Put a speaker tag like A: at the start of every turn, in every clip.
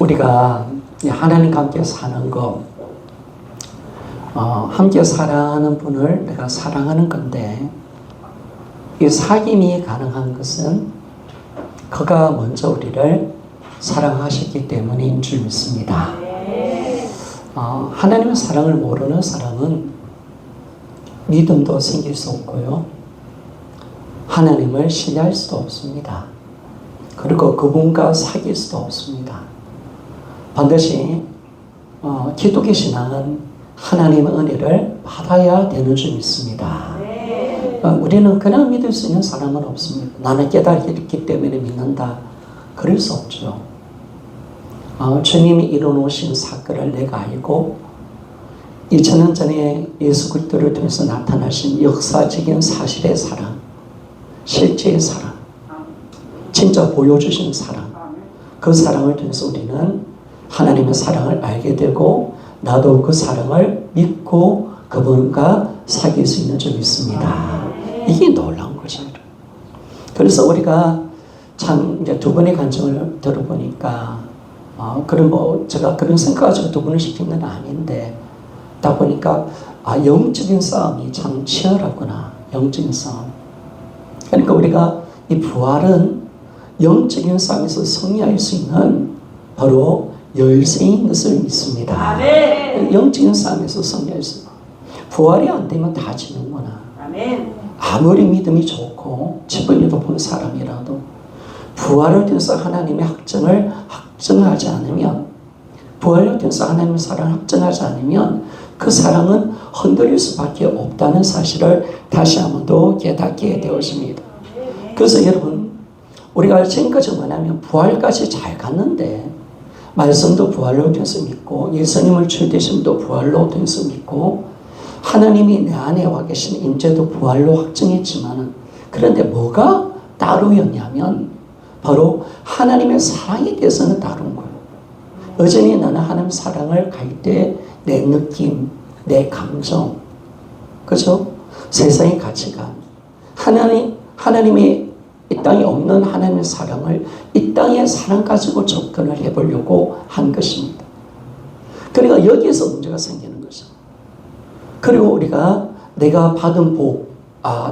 A: 우리가 하나님과 함께 사는 거, 함께 살아가는 분을 내가 사랑하는 건데, 이 사귐이 가능한 것은 그가 먼저 우리를 사랑하셨기 때문인 줄 믿습니다. 하나님의 사랑을 모르는 사람은 믿음도 생길 수 없고요, 하나님을 신뢰할 수도 없습니다. 그리고 그분과 사귈 수도 없습니다. 반드시 기독교 신앙은 하나님의 은혜를 받아야 되는 줄 믿습니다. 우리는 그냥 믿을 수 있는 사람은 없습니다. 나는 깨달았기 때문에 믿는다, 그럴 수 없죠. 주님이 이뤄놓으신 사건을 내가 알고 2000년 전에 예수 그리스도를 통해서 나타나신 역사적인 사실의 사랑, 실제의 사랑, 진짜 보여주신 사랑, 그 사랑을 통해서 우리는 하나님의 사랑을 알게 되고 나도 그 사랑을 믿고 그분과 사귈 수 있는 줄 믿습니다. 이게 놀라운 거죠. 그래서 우리가 참 이제 두 분의 간증을 들어보니까 제가 그런 생각 가지고 두 분을 시킨 건 아닌데, 다 보니까 영적인 싸움이 참 치열하구나. 영적인 싸움. 그러니까 우리가 이 부활은 영적인 싸움에서 승리할 수 있는 바로 열쇠인 것을 믿습니다. 아멘. 영적인 싸움에서 승리할 수 있는, 부활이 안 되면 다 지는구나. 아멘. 아무리 믿음이 좋고 지분이 높은 사람이라도 부활을 통해서 하나님의 확증을 확증하지 않으면, 부활을 통해서 하나님의 사랑을 확증하지 않으면 그 사랑은 흔들릴 수밖에 없다는 사실을 다시 한 번 더 깨닫게 되었습니다. 그래서 여러분, 우리가 지금까지 뭐냐면 부활까지 잘 갔는데, 말씀도 부활로 통해서 믿고 예수님을 주되심도 부활로 통해서 믿고 하나님이 내 안에 와 계신 임재도 부활로 확증했지만, 그런데 뭐가 따로였냐면 바로 하나님의 사랑에 대해서는 다른 거예요. 여전히 나는 하나님 사랑을 갈 때 내 느낌, 내 감정, 그죠? 세상의 가치관, 하나님이 이 땅에 없는 하나님의 사랑을 이 땅의 사랑 가지고 접근을 해보려고 한 것입니다. 그러니까 여기에서 문제가 생기는 거죠. 그리고 우리가 내가 받은 복,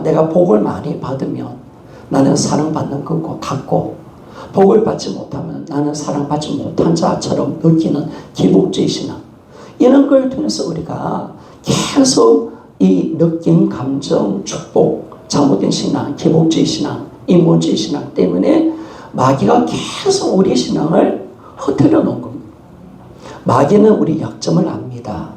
A: 내가 복을 많이 받으면 나는 사랑받는 것 같고, 복을 받지 못하면 나는 사랑받지 못한 자처럼 느끼는 기복주의 신앙, 이런 걸 통해서 우리가 계속 이 느낌, 감정, 축복, 잘못된 신앙, 기복주의 신앙, 인본주의 신앙 때문에 마귀가 계속 우리 신앙을 흐트려 놓은 겁니다. 마귀는 우리 약점을 압니다.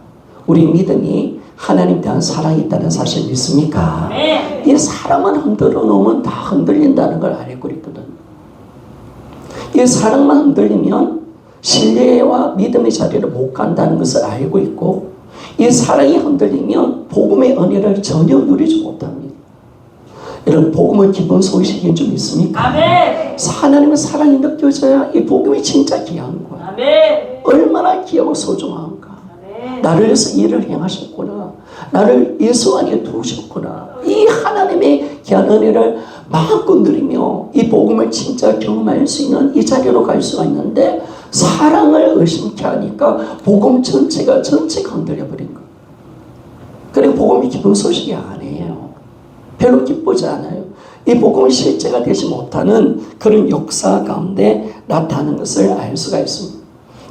A: 우리 믿음이 하나님 대한 사랑이 있다는 사실 믿습니까? 네. 이 사랑만 흔들어 놓으면 다 흔들린다는 걸 알고 있거든요. 이 사랑만 흔들리면 신뢰와 믿음의 자리를 못 간다는 것을 알고 있고, 이 사랑이 흔들리면 복음의 은혜를 전혀 누리지 못합니다. 이런 복음의 기본 소식인 줄 믿습니까? 아멘. 하나님의 사랑이 느껴져야 이 복음이 진짜 귀한 거야. 아멘. 얼마나 귀하고 소중한가. 아멘. 나를 위해서 일을 행하셨구나. 나를 예수 안에 두셨구나. 이 하나님의 귀한 은혜를 마음껏 누리며 이 복음을 진짜 경험할 수 있는 이 자리로 갈 수가 있는데, 사랑을 의심케 하니까 복음 전체가 흔들려버린 거예요. 그리고 복음이 기쁜 소식이 아니에요. 별로 기쁘지 않아요. 이 복음이 실제가 되지 못하는 그런 역사 가운데 나타나는 것을 알 수가 있습니다.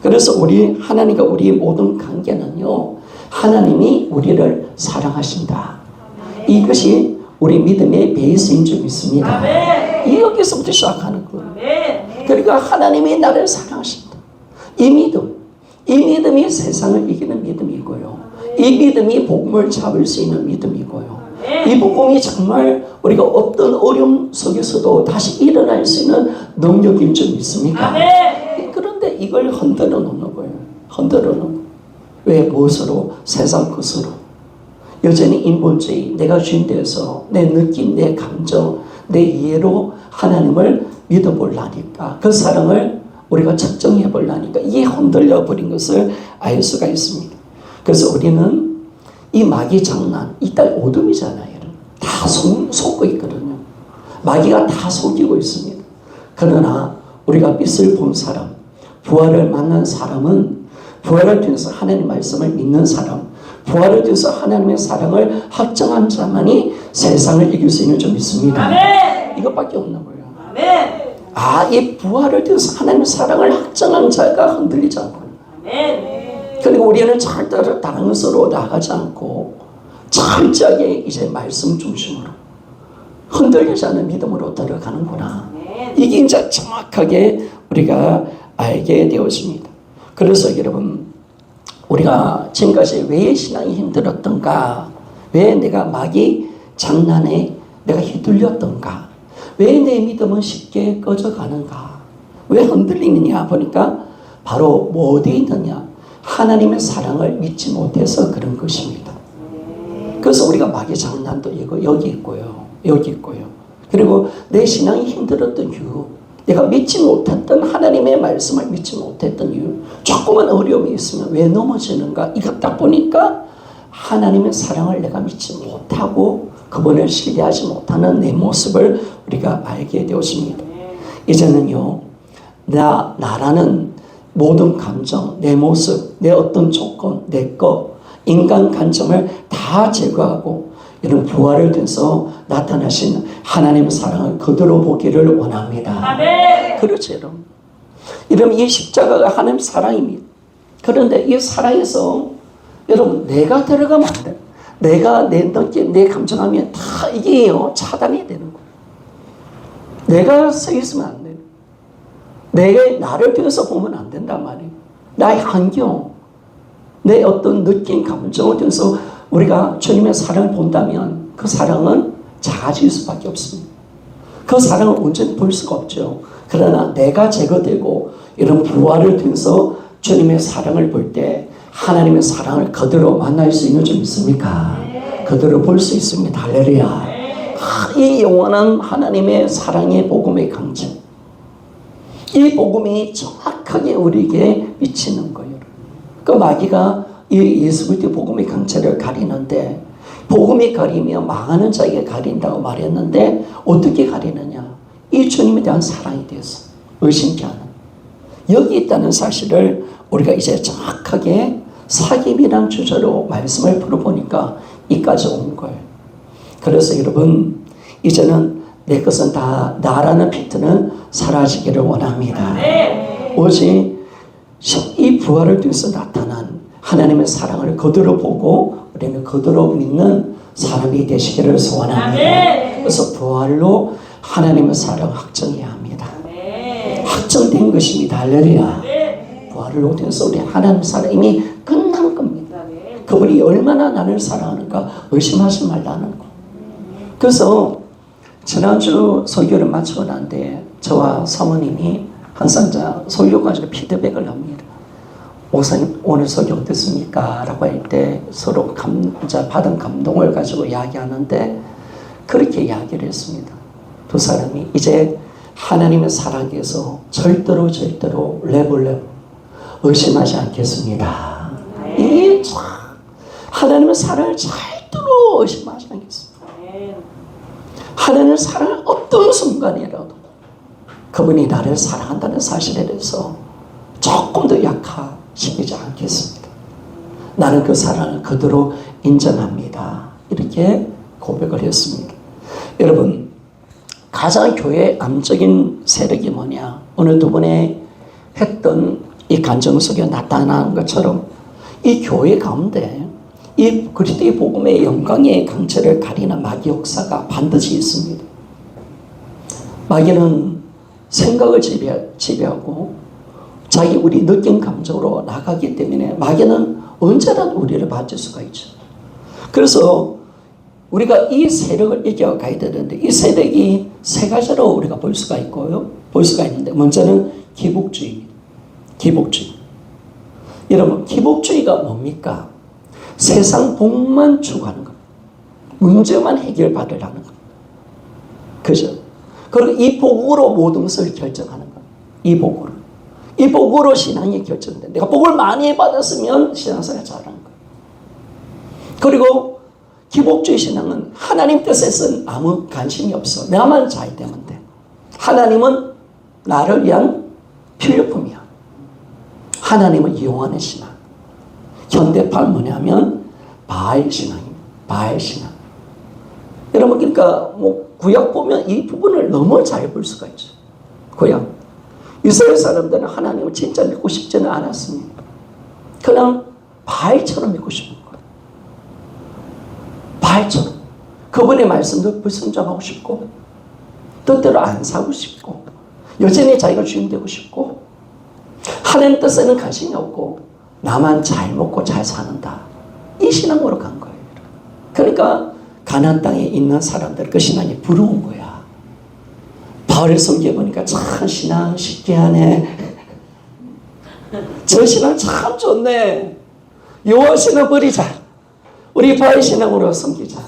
A: 그래서 하나님과 우리의 모든 관계는요, 하나님이 우리를 사랑하신다. 이것이 우리 믿음의 베이스인 줄 믿습니다. 여기서부터 시작하는 거예요. 그러니까 하나님이 나를 사랑하신다. 이 믿음이 세상을 이기는 믿음이고요. 이 믿음이 복음을 잡을 수 있는 믿음이고요. 이 복음이 정말 우리가 어떤 어려움 속에서도 다시 일어날 수 있는 능력인 줄 믿습니까? 그런데 이걸 흔들어 놓는 거예요. 흔들어 놓는. 왜? 무엇으로? 세상 것으로. 여전히 인본주의, 내가 주인되어서 내 느낌, 내 감정, 내 이해로 하나님을 믿어보려니까, 그 사랑을 우리가 측정해 보려니까 이게 흔들려 버린 것을 알 수가 있습니다. 그래서 우리는 이 마귀 장난, 이 땅 어둠이잖아요. 다 속고 있거든요. 마귀가 다 속이고 있습니다. 그러나 우리가 빛을 본 사람, 부활을 만난 사람은 부활을 통해서 하나님의 말씀을 믿는 사람, 부활을 통해서 하나님의 사랑을 확정한 자만이 세상을 이길 수 있는 줄 믿습니다.
B: 아멘.
A: 이것밖에 없는 거예요.
B: 아멘.
A: 이 부활을 통해서 하나님의 사랑을 확정한 자가 흔들리지 않고,
B: 아멘.
A: 그리고 우리는 절대로 다른 것으로 나가지 않고 철저하게 이제 말씀 중심으로 흔들리지 않는 믿음으로 들어가는구나. 이게 이제 정확하게 우리가 알게 되었습니다. 그래서 여러분, 우리가 지금까지 왜 신앙이 힘들었던가, 왜 내가 마귀 장난에 내가 휘둘렸던가, 왜 내 믿음은 쉽게 꺼져가는가, 왜 흔들리느냐 보니까 바로 뭐 어디에 있느냐, 하나님의 사랑을 믿지 못해서 그런 것입니다. 그래서 우리가 마귀 장난도 이거 여기 있고요, 여기 있고요. 그리고 내 신앙이 힘들었던 이유, 내가 믿지 못했던 하나님의 말씀을 믿지 못했던 이유, 조그만 어려움이 있으면 왜 넘어지는가, 이거 딱 보니까 하나님의 사랑을 내가 믿지 못하고 그분을 신뢰하지 못하는 내 모습을 우리가 알게 되었습니다. 이제는요, 나라는 모든 감정, 내 모습, 내 어떤 조건, 내 것, 인간 관점을 다 제거하고 이런 부활을 통해서 나타나신 하나님의 사랑을 그대로 보기를 원합니다.
B: 아멘.
A: 그렇죠, 여러분. 여러분, 이 십자가가 하나님의 사랑입니다. 그런데 이 사랑에서 여러분, 내가 들어가면 안 돼요. 내가 내 느낌, 내 감정하면 다 이게요, 차단이 되는 거예요. 내가 서 있으면 안 돼요. 내가 나를 통해서 보면 안 된단 말이에요. 나의 환경, 내 어떤 느낌, 감정을 통해서 우리가 주님의 사랑을 본다면 그 사랑은 작아질 수밖에 없습니다. 그 사랑을 언제든 볼 수가 없죠. 그러나 내가 제거되고 이런 부활을 통해서 주님의 사랑을 볼 때 하나님의 사랑을 그대로 만날 수 있는 줄 믿습니까? 그대로 볼 수 있습니다. 할렐루야. 이 영원한 하나님의 사랑의 복음의 강점, 이 복음이 정확하게 우리에게 미치는 거예요. 그 마귀가 이 예수 그리스도의 복음의 강체를 가리는데, 복음이 가리며 망하는 자에게 가린다고 말했는데 어떻게 가리느냐? 이 주님에 대한 사랑에 대해서 의심케 하는, 여기 있다는 사실을 우리가 이제 정확하게 사귐이라는 주제로 말씀을 풀어보니까 이까지 온 거예요. 그래서 여러분, 이제는 내 것은 다 나라는 피트는 사라지기를 원합니다. 오직 이 부활을 통해서 나타난 하나님의 사랑을 그대로 보고 우리는 그대로 믿는 사람이 되시기를 소원합니다. 그래서 부활로 하나님의 사랑을 확정해야 합니다. 확정된 것입니다. 할렐루야. 부활로 통해서 우리 하나님의 사랑이 끝난 겁니다. 그분이 얼마나 나를 사랑하는가 의심하지 말라는 거. 그래서 지난주 설교를 마치고 난 뒤에 저와 사모님이 항상 설교 가지고 피드백을 합니다. 목사님 오늘 설교 어땠습니까? 라고 할 때 서로 받은 감동을 가지고 이야기하는데 그렇게 이야기를 했습니다. 두 사람이 이제 하나님의 사랑에서 절대로 레벨 의심하지 않겠습니다. 이 하나님의 사랑을 절대로 의심하지 않겠습니다. 하나님의 사랑을 어떤 순간이라도 그분이 나를 사랑한다는 사실에 대해서 조금 더 약화시키지 않겠습니다. 나는 그 사랑을 그대로 인정합니다. 이렇게 고백을 했습니다. 여러분, 가장 교회의 암적인 세력이 뭐냐? 오늘 두 분이 했던 이 간증 속에 나타나는 것처럼 이 교회 가운데 이 그리스도의 복음의 영광의 강체를 가리는 마귀 역사가 반드시 있습니다. 마귀는 생각을 지배하고 자기 우리 느낌 감정으로 나가기 때문에 마귀는 언제라도 우리를 맞을 수가 있죠. 그래서 우리가 이 세력을 이겨가야 되는데 이 세력이 세 가지로 우리가 볼 수가 있고요. 볼 수가 있는데 먼저는 기복주의입니다. 기복주의. 여러분, 기복주의가 뭡니까? 세상 복만 추구하는 것. 문제만 해결받으려는 것. 그죠? 그리고 이 복으로 모든 것을 결정하는 것. 이 복으로. 이 복으로 신앙이 결정돼. 내가 복을 많이 받았으면 신앙생활 잘하는 것. 그리고 기복주의 신앙은 하나님 뜻에서는 아무 관심이 없어. 나만 잘 되면 돼. 하나님은 나를 위한 필요품이야. 하나님을 이용하는 신앙. 현대판 뭐냐면 바알 신앙입니다. 바알 신앙. 여러분, 그러니까 뭐 구약 보면 이 부분을 너무 잘 볼 수가 있죠. 구약. 이스라엘 사람들은 하나님을 진짜 믿고 싶지는 않았습니다. 그냥 바알처럼 믿고 싶은 거예요. 바알처럼. 그분의 말씀도 불순종하고 싶고, 뜻대로 안 사고 싶고, 여전히 자기가 주인 되고 싶고, 하나님 뜻에는 관심이 없고, 나만 잘 먹고 잘 사는다. 이 신앙으로 간 거예요. 그러니까 가나안 땅에 있는 사람들 그 신앙이 부러운 거야. 바울을 섬겨보니까 참 신앙 쉽게 하네. 저 신앙 참 좋네. 여호와 신앙 버리자. 우리 바울 신앙으로 섬기자.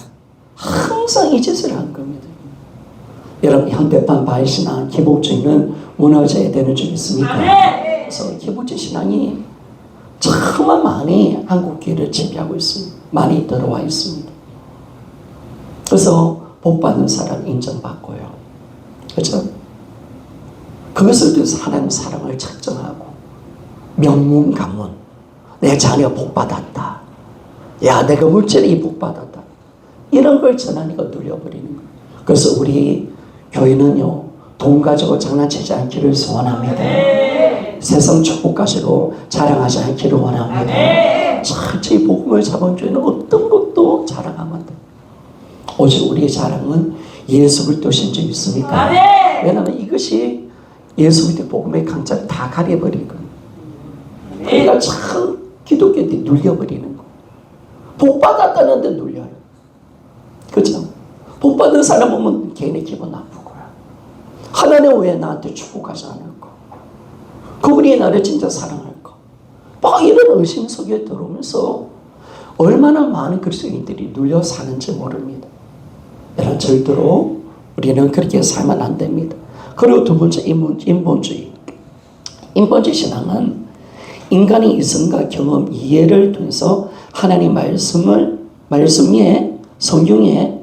A: 항상 이 짓을 한 겁니다. 여러분, 현대판 바울 신앙 기복주의는 무너져야 되는 줄 믿습니까? 그래서 기복주의 신앙이 정말 많이 한국교회를 지배하고 있습니다. 많이 들어와 있습니다. 그래서 복받는 사람 인정받고요. 그렇죠? 그것을 통해서 하나님의 사랑을 측정하고 명문 가문, 내 자녀 복받았다. 야, 내가 물질에 이 복받았다. 이런 걸 전하니까 눌려버리는 거예요. 그래서 우리 교회는요, 돈 가지고 장난치지 않기를 소원합니다. 세상 축복 가지고 자랑하지 않기를 원합니다. 철저히 복음을 잡은 주에는 어떤 것도 자랑하면 안 돼요. 오직 우리의 자랑은 예수 그리스도신 줄 믿습니까? 왜냐하면 이것이 예수 그리스도 복음의 강자를 다 가려버리거든요. 그러니까 참 기독교인들이 눌려버리는 거. 복 받았다는데 눌려요. 그렇죠? 복 받은 사람 보면 개인의 기분 나쁘고요. 하나님 왜 나한테 축복하지 않을까? 그분이 나를 진짜 사랑할까? 막 이런 의심 속에 들어오면서 얼마나 많은 그리스도인들이 눌려 사는지 모릅니다. 여러분, 절대로 우리는 그렇게 살면 안 됩니다. 그리고 두 번째, 인본주의. 인본주의 신앙은 인간의 이성과 경험, 이해를 통해서 하나님 말씀에, 성경에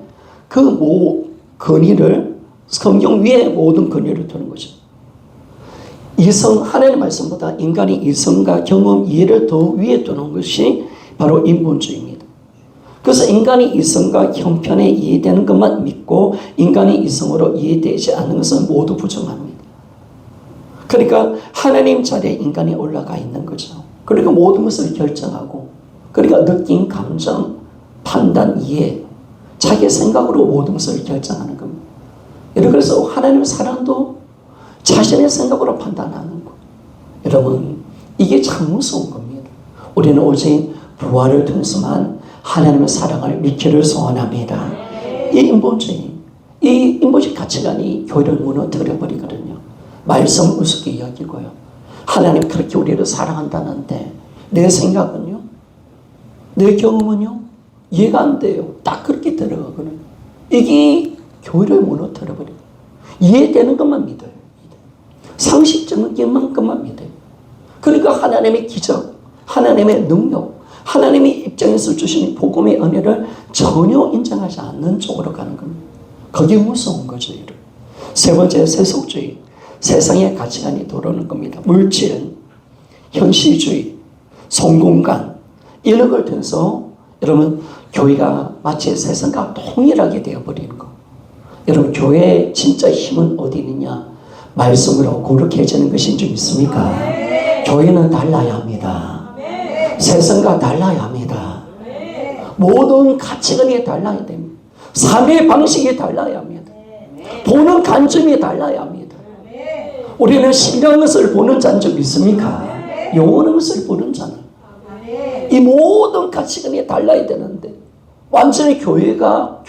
A: 그 권위를, 성경 위에 모든 권위를 두는 거죠. 하나님의 말씀보다 인간의 이성과 경험, 이해를 더 위에 두는 것이 바로 인본주의입니다. 그래서 인간의 이성과 형편에 이해되는 것만 믿고 인간의 이성으로 이해되지 않는 것은 모두 부정합니다. 그러니까 하나님 자리에 인간이 올라가 있는 거죠. 그러니까 모든 것을 결정하고, 그러니까 느낌, 감정, 판단, 이해, 자기 생각으로 모든 것을 결정하는 겁니다. 그래서 하나님의 사랑도 자신의 생각으로 판단하는 거. 여러분, 이게 참 무서운 겁니다. 우리는 오직 부활을 통해서만 하나님의 사랑을 믿기를 소원합니다. 이 인본주의 가치관이 교회를 무너뜨려 버리거든요. 말씀 우습게 여기고요. 하나님 그렇게 우리를 사랑한다는데 내 생각은요, 내 경험은요, 이해가 안 돼요. 딱 그렇게 들어가거든요. 이게 교회를 무너뜨려 버려요. 이해되는 것만 믿어요. 상식적인 것만큼만 믿어요. 그러니까 하나님의 기적, 하나님의 능력, 하나님의 입장에서 주신 복음의 은혜를 전혀 인정하지 않는 쪽으로 가는 겁니다. 그게 무서운 거죠. 세 번째, 세속주의. 세상의 가치관이 들어오는 겁니다. 물질, 현실주의, 성공관, 이런 걸 통해서 여러분, 교회가 마치 세상과 동일하게 되어버리는 거. 여러분, 교회의 진짜 힘은 어디 있느냐? 말씀으로 거룩해지는 것인 줄 믿습니까? 교회는 달라야 합니다. 세상과 달라야 합니다. 모든 가치관이 달라야 됩니다. 삶의 방식이 달라야 합니다. 보는 관점이 달라야 합니다. 우리는 신령한 것을 보는 자인 줄 믿습니까? 영원한 것을 보는 자는. 이 모든 가치관이 달라야 되는데 완전히 교회가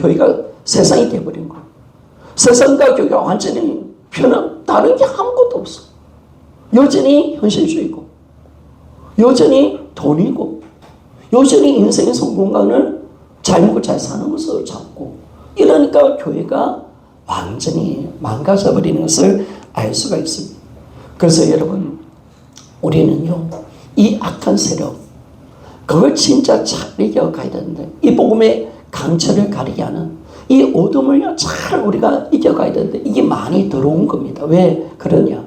A: 세상이 되어버린 거예요. 세상과 교회가 완전히 다른 게 아무것도 없어. 여전히 현실주의고, 여전히 돈이고, 여전히 인생의 성공관을 잘 먹고 잘 사는 것을 잡고, 이러니까 교회가 완전히 망가져버리는 것을 알 수가 있습니다. 그래서 여러분, 우리는요, 이 악한 세력, 그걸 진짜 잘 이겨가야 되는데, 이 복음의 강철을 가리게 하는 이 어둠을요, 잘 우리가 이겨가야 되는데, 이게 많이 들어온 겁니다. 왜 그러냐?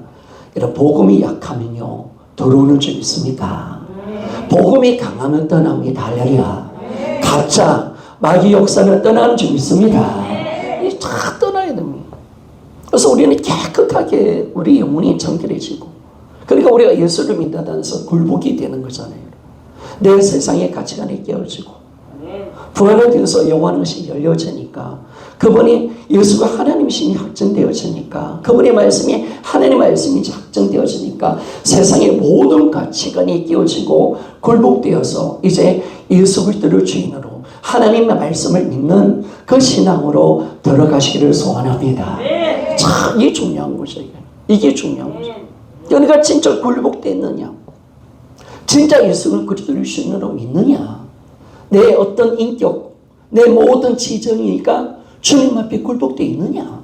A: 이런 복음이 약하면요, 들어오는 줄 믿습니까? 복음이 강하면 떠납니다. 할렐루야. 가짜 마귀 역사는 떠나는 줄 믿습니다. 이 다 떠나야 됩니다. 그래서 우리는 깨끗하게 우리 영혼이 정결해지고, 그러니까 우리가 예수를 믿는다면서 굴복이 되는 거잖아요. 내 세상의 가치관이 깨어지고 부활에 대해서 요구하는 것이 열려지니까, 그분이 예수가 하나님이심이 확증되어지니까, 그분의 말씀이 하나님의 말씀인지 확증되어지니까 세상의 모든 가치관이 깨어지고 굴복되어서 이제 예수 그리스도를 주인으로 하나님의 말씀을 믿는 그 신앙으로 들어가시기를 소원합니다. 참 이게 중요한 거죠. 이게 중요한 거죠. 그러니까 진짜 굴복됐느냐, 진짜 예수 그리스도를 주인으로 믿느냐, 내 어떤 인격, 내 모든 지정이니까 주님 앞에 굴복되어 있느냐,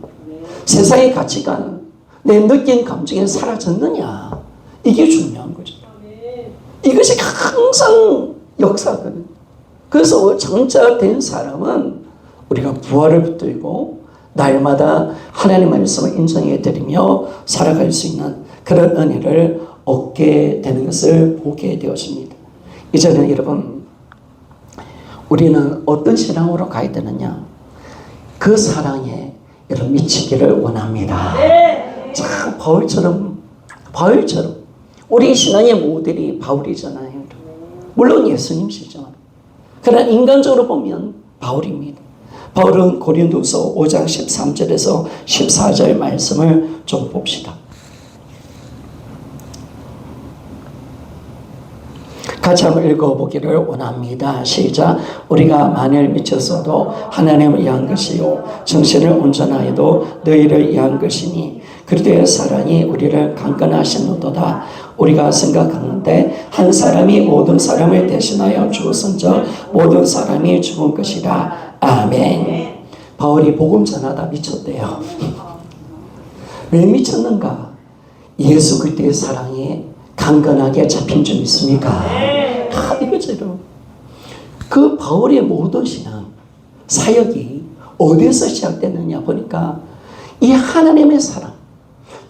A: 세상의 가치관, 내 느낀 감정에 사라졌느냐, 이게 중요한 거죠. 이것이 항상 역사거든요. 그래서 장자된 사람은 우리가 부활을 붙들고 날마다 하나님의 말씀을 인정해 드리며 살아갈 수 있는 그런 은혜를 얻게 되는 것을 보게 되었습니다. 이제는 여러분, 우리는 어떤 신앙으로 가야 되느냐, 그 사랑에 여러분 미치기를 원합니다. 참 바울처럼 우리 신앙의 모델이 바울이잖아요. 물론 예수님이시죠. 그러나 인간적으로 보면 바울입니다. 바울은 고린도서 5장 13절에서 14절 말씀을 좀 봅시다. 같이 한번 읽어보기를 원합니다. 시작. 우리가 만일 미쳤어도 하나님을 위한 것이요 정신을 온전하여도 너희를 위한 것이니 그리스도의 사랑이 우리를 강건하시는도다. 우리가 생각하는데 한 사람이 모든 사람을 대신하여 죽었은즉 모든 사람이 죽은 것이라. 아멘. 바울이 복음 전하다 미쳤대요. 왜 미쳤는가? 예수 그리스도의 사랑에 강건하게 잡힌 줄 믿습니까? 이거죠. 그 바울의 모든 신앙 사역이 어디서 시작됐느냐 보니까 이 하나님의 사랑,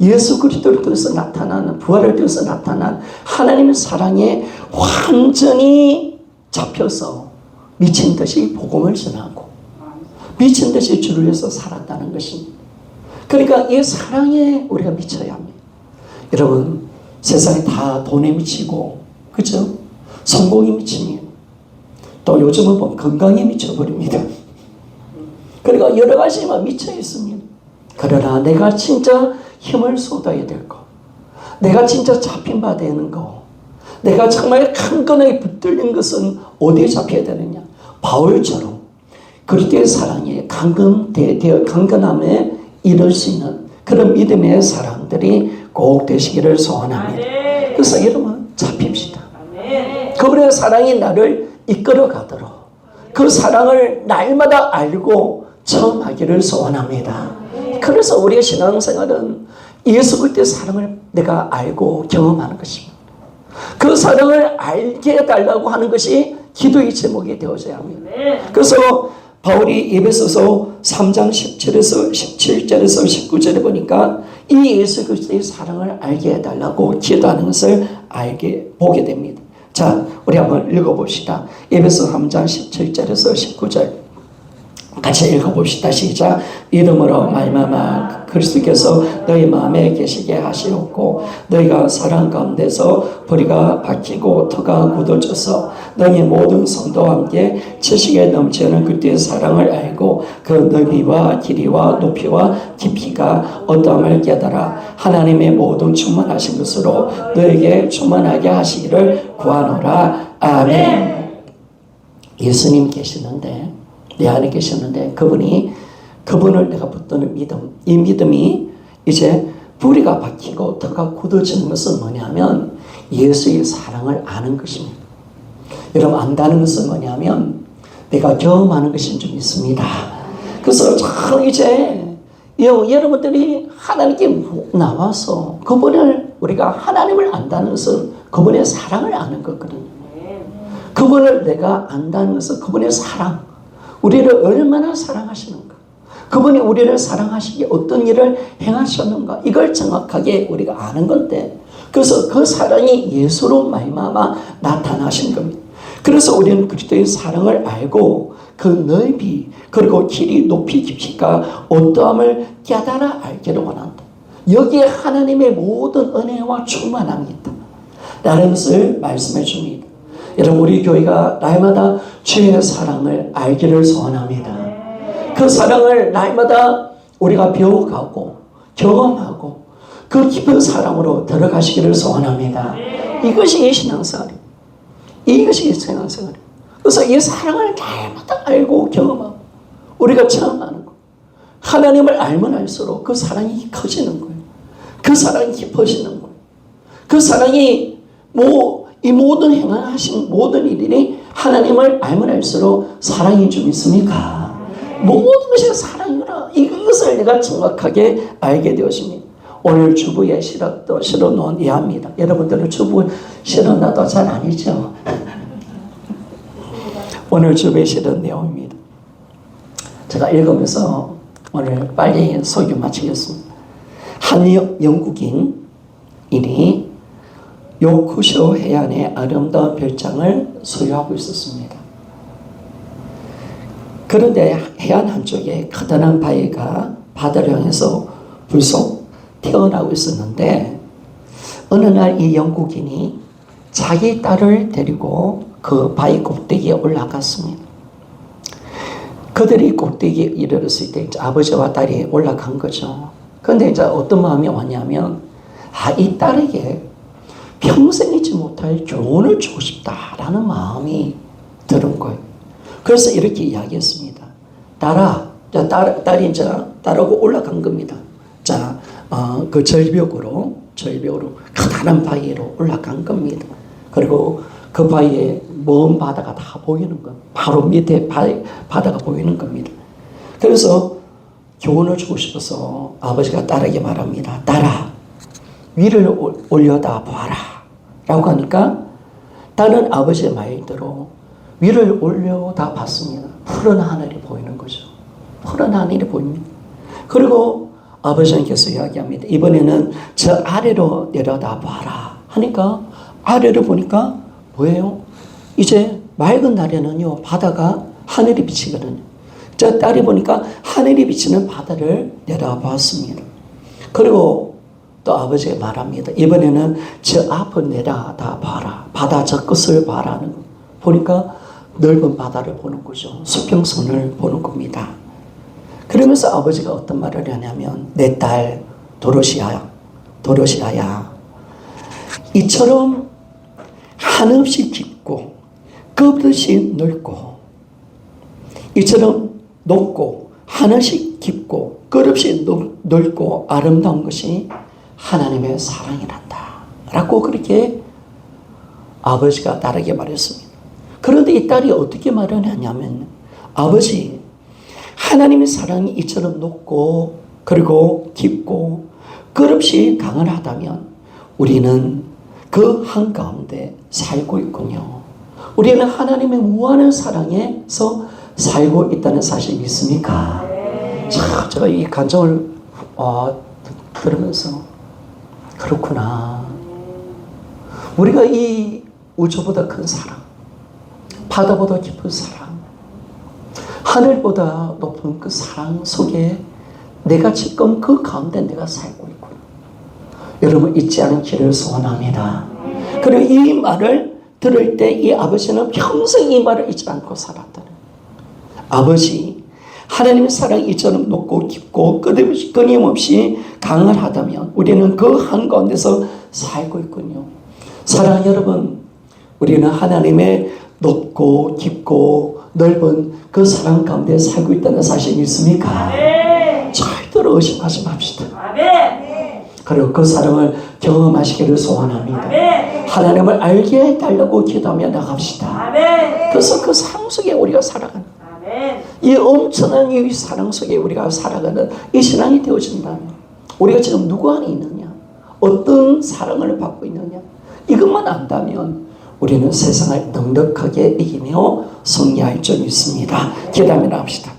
A: 예수 그리스도를 통해서 나타나는, 부활을 통해서 나타난 하나님의 사랑에 완전히 잡혀서 미친 듯이 복음을 전하고 미친 듯이 주를 위해서 살았다는 것입니다. 그러니까 이 사랑에 우리가 미쳐야 합니다. 여러분, 세상에 다 돈에 미치고, 그죠? 성공에 미칩니다. 또 요즘은 보면 건강에 미쳐버립니다. 그러니까 여러 가지만 미쳐 있습니다. 그러나 내가 진짜 힘을 쏟아야 될 거, 내가 진짜 잡힌 바 되는 거, 내가 정말 강건하게 붙들린 것은 어디에 잡혀야 되느냐? 바울처럼 그리스도의 사랑에 강건함에 이룰 수 있는 그런 믿음의 사람들이 꼭 되시기를 소원합니다. 그래서 여러분 잡힙시다. 그분의 사랑이 나를 이끌어 가도록 그 사랑을 날마다 알고 체험하기를 소원합니다. 그래서 우리의 신앙생활은 예수 그리스도의 사랑을 내가 알고 경험하는 것입니다. 그 사랑을 알게 해달라고 하는 것이 기도의 제목이 되어져야 합니다. 그래서 바울이 에베소서 3장 17절에서 19절에 보니까 이 예수 그리스도의 사랑을 알게 해달라고 기도하는 것을 보게 됩니다. 자, 우리 한번 읽어봅시다. 에베소 3장 17절에서 19절 같이 읽어봅시다. 시작. 믿음으로 말미암아 그리스도께서 너희 마음에 계시게 하시었고 너희가 사랑 가운데서 뿌리가 박히고 터가 굳어져서 너희 모든 성도와 함께 지식에 넘치는 그때의 사랑을 알고 그 넓이와 길이와 높이와 깊이가 어떠함을 깨달아 하나님의 모든 충만하신 것으로 너에게 충만하게 하시기를 구하노라. 아멘. 예수님 계시는데, 내 안에 계셨는데 그분을 내가 붙드는 믿음, 이 믿음이 이제 뿌리가 박히고 터가 굳어지는 것은 뭐냐면 예수의 사랑을 아는 것입니다. 여러분, 안다는 것은 뭐냐면 내가 경험하는 것인 줄 믿습니다. 그래서 참 이제 여러분들이 하나님께 나와서 우리가 하나님을 안다는 것은 그분의 사랑을 아는 거거든요. 그분을 내가 안다는 것은 그분의 사랑, 우리를 얼마나 사랑하시는가, 그분이 우리를 사랑하시기에 어떤 일을 행하셨는가, 이걸 정확하게 우리가 아는 건데, 그래서 그 사랑이 예수로 말미암아 나타나신 겁니다. 그래서 우리는 그리스도의 사랑을 알고 그 넓이 그리고 길이 높이 깊이가 어떠함을 깨달아 알기를 원한다. 여기에 하나님의 모든 은혜와 충만함이 있다 라는 것을 말씀해 줍니다. 여러분, 우리 교회가 날마다 주의 사랑을 알기를 소원합니다. 그 사랑을 날마다 우리가 배워가고 경험하고 그 깊은 사랑으로 들어가시기를 소원합니다. 이것이 신앙생활이에요. 이것이 신앙생활이에요. 그래서 이 사랑을 날마다 알고 경험하고 우리가 체험하는 거. 하나님을 알면 알수록 그 사랑이 커지는 거예요. 그 사랑이 깊어지는 거예요. 그 사랑이 이 모든 행하신 모든 일들이 하나님을 알면 알수록 사랑이 좀 있습니까? 모든 것이 사랑이구나. 이것을 내가 정확하게 알게 되었습니다. 오늘 주부의 시력도 실어놓은 이해합니다. 여러분들은 주부 실어놔도 잘 아니죠? 오늘 주부의 실은 내용입니다. 제가 읽으면서 오늘 빨리 소개 마치겠습니다. 한 영국인이 요쿠쇼 해안의 아름다운 별장을 소유하고 있었습니다. 그런데 해안 한쪽에 커다란 바위가 바다를 향해서 불속 태어나고 있었는데 어느 날 이 영국인이 자기 딸을 데리고 그 바위 꼭대기에 올라갔습니다. 그들이 꼭대기에 이르렀을 때 이제 아버지와 딸이 올라간 거죠. 그런데 이제 어떤 마음이 왔냐면 이 딸에게 평생 잊지 못할 교훈을 주고 싶다라는 마음이 들은 거예요. 그래서 이렇게 이야기했습니다. 딸이 이제 딸하고 올라간 겁니다. 자, 그 절벽으로 커다란 바위로 올라간 겁니다. 그리고 그 바위에 먼 바다가 다 보이는 거, 바로 밑에 바다가 보이는 겁니다. 그래서 교훈을 주고 싶어서 아버지가 딸에게 말합니다. 딸아, 위를 올려다 봐라 라고 하니까 딸은 아버지의 말대로 위를 올려다 봤습니다. 푸른 하늘이 보이는 거죠. 푸른 하늘이 보입니다. 그리고 아버지께서 이야기합니다. 이번에는 저 아래로 내려다 봐라 하니까 아래를 보니까 뭐예요? 이제 맑은 날에는요 바다가 하늘이 비치거든요. 저 딸이 보니까 하늘이 비치는 바다를 내려봤습니다. 그리고 또 아버지가 말합니다. 이번에는 저 앞을 내려다 봐라. 바다 저 끝을 봐라는 거. 보니까 넓은 바다를 보는 거죠. 수평선을 보는 겁니다. 그러면서 아버지가 어떤 말을 하냐면 내 딸 도로시아야 이처럼 한없이 깊고 끝없이 넓고 이처럼 높고 한없이 깊고 끝없이 넓고 아름다운 것이 하나님의 사랑이란다 라고 그렇게 아버지가 딸에게 말했습니다. 그런데 이 딸이 어떻게 말을 하냐면 아버지, 하나님의 사랑이 이처럼 높고 그리고 깊고 끝없이 강하다면 우리는 그 한가운데 살고 있군요. 우리는 하나님의 무한한 사랑에서 살고 있다는 사실 믿습니까? 자, 제가 이 간증을 들으면서 그렇구나. 우리가 이 우주보다 큰 사랑, 바다보다 깊은 사랑, 하늘보다 높은 그 사랑 속에 내가 지금 그 가운데 내가 살고 있구나. 여러분 잊지 않기를 소원합니다. 그리고 이 말을 들을 때 이 아버지는 평생 이 말을 잊지 않고 살았다는 아버지, 하나님의 사랑이 이처럼 높고 깊고 끊임없이 강하다면 우리는 그 한가운데서 살고 있군요. 사랑하는 여러분, 우리는 하나님의 높고 깊고 넓은 그 사랑 가운데 살고 있다는 사실 믿습니까? 절대로 의심하지 맙시다. 그리고 그 사랑을 경험하시기를 소원합니다. 하나님을 알게 해달라고 기도하며 나갑시다. 그래서 그 사랑 속에 우리가 살아가는 이 엄청난 이 사랑 속에 우리가 살아가는 이 신앙이 되어진다면 우리가 지금 누구 안에 있느냐, 어떤 사랑을 받고 있느냐, 이것만 안다면 우리는 세상을 넉넉하게 이기며 승리할 줄 믿습니다. 기도하며 나갑시다.